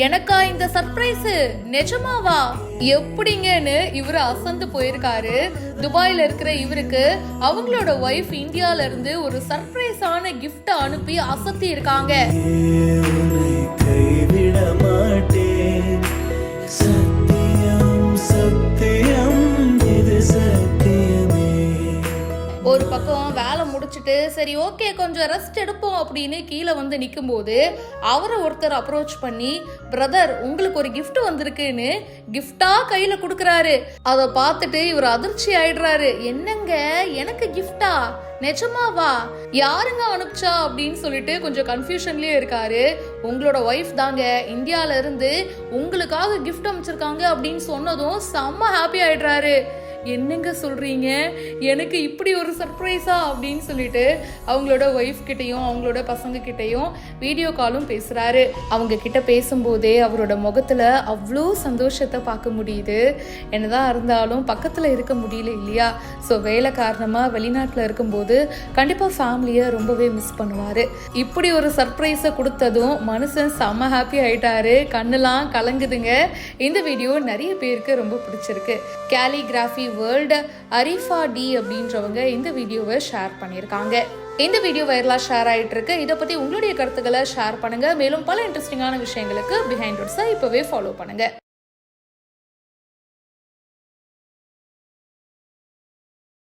எனக்கா இந்த சர்ப்ரைஸ், நிஜமாவா, எப்படிங்கன்னு இவரு அசந்து போயிருக்காரு. துபாயில இருக்கிற இவருக்கு அவங்களோட ஒய்ஃப் இந்தியால இருந்து ஒரு சர்ப்ரைஸான கிஃப்ட் அனுப்பி அசத்தி இருக்காங்க. ஒரு பக்கம் வேலை முடிச்சுட்டு சரி ஓகே கொஞ்சம் ரெஸ்ட் எடுப்போம் அப்படின்னு கீழே வந்து நிற்கும் போது அவரை ஒருத்தர் அப்ரோச் பண்ணி, பிரதர் உங்களுக்கு ஒரு கிஃப்ட் வந்திருக்குன்னு கிஃப்டா கையில கொடுக்கறாரு. அதை பார்த்துட்டு இவர் அதிர்ச்சி ஆயிடுறாரு. என்னங்க எனக்கு கிஃப்டா, நிஜமாவா, யாருங்க அனுப்பிச்சா அப்படின்னு சொல்லிட்டு கொஞ்சம் கன்ஃபியூஷன்லயே இருக்காரு. உங்களோட ஒய்ஃப் தாங்க இந்தியால இருந்து உங்களுக்காக கிஃப்ட் அமைச்சிருக்காங்க அப்படின்னு சொன்னதும் செம்ம ஹாப்பி ஆயிடுறாரு. என்னங்க சொல்றீங்க, எனக்கு இப்படி ஒரு சர்ப்ரைஸா அப்படின்னு சொல்லிட்டு அவங்களோட ஒய்ஃப் கிட்டையும் அவங்களோட பசங்க கிட்டையும் வீடியோ காலும் பேசுறாரு. அவங்க கிட்ட பேசும்போதே அவரோட முகத்துல அவ்வளோ சந்தோஷத்தை பார்க்க முடியுது. என்னதான் இருந்தாலும் பக்கத்துல இருக்க முடியல இல்லையா. ஸோ வேலை காரணமா வெளிநாட்டில் இருக்கும்போது கண்டிப்பா ஃபேமிலியை ரொம்பவே மிஸ் பண்ணுவாரு. இப்படி ஒரு சர்ப்ரைஸை கொடுத்ததும் மனுஷன் செம்ம ஹாப்பி ஆயிட்டாரு. கண்ணெல்லாம் கலங்குதுங்க. இந்த வீடியோ நிறைய பேருக்கு ரொம்ப பிடிச்சிருக்கு. கேலிகிராஃபி வேர்ல்டு அரிஃபா டி அப்படின்றவங்க இந்த வீடியோவை ஷேர் பண்ணியிருக்காங்க. இந்த வீடியோ வைரலாக ஷேர் ஆகிட்டு இருக்கு. இதை பற்றி உங்களுடைய கருத்துக்களை ஷேர் பண்ணுங்க. மேலும் பல இன்ட்ரெஸ்டிங்கான விஷயங்களுக்கு பிஹைண்ட் வுட்ஸை இப்போவே ஃபாலோ பண்ணுங்க.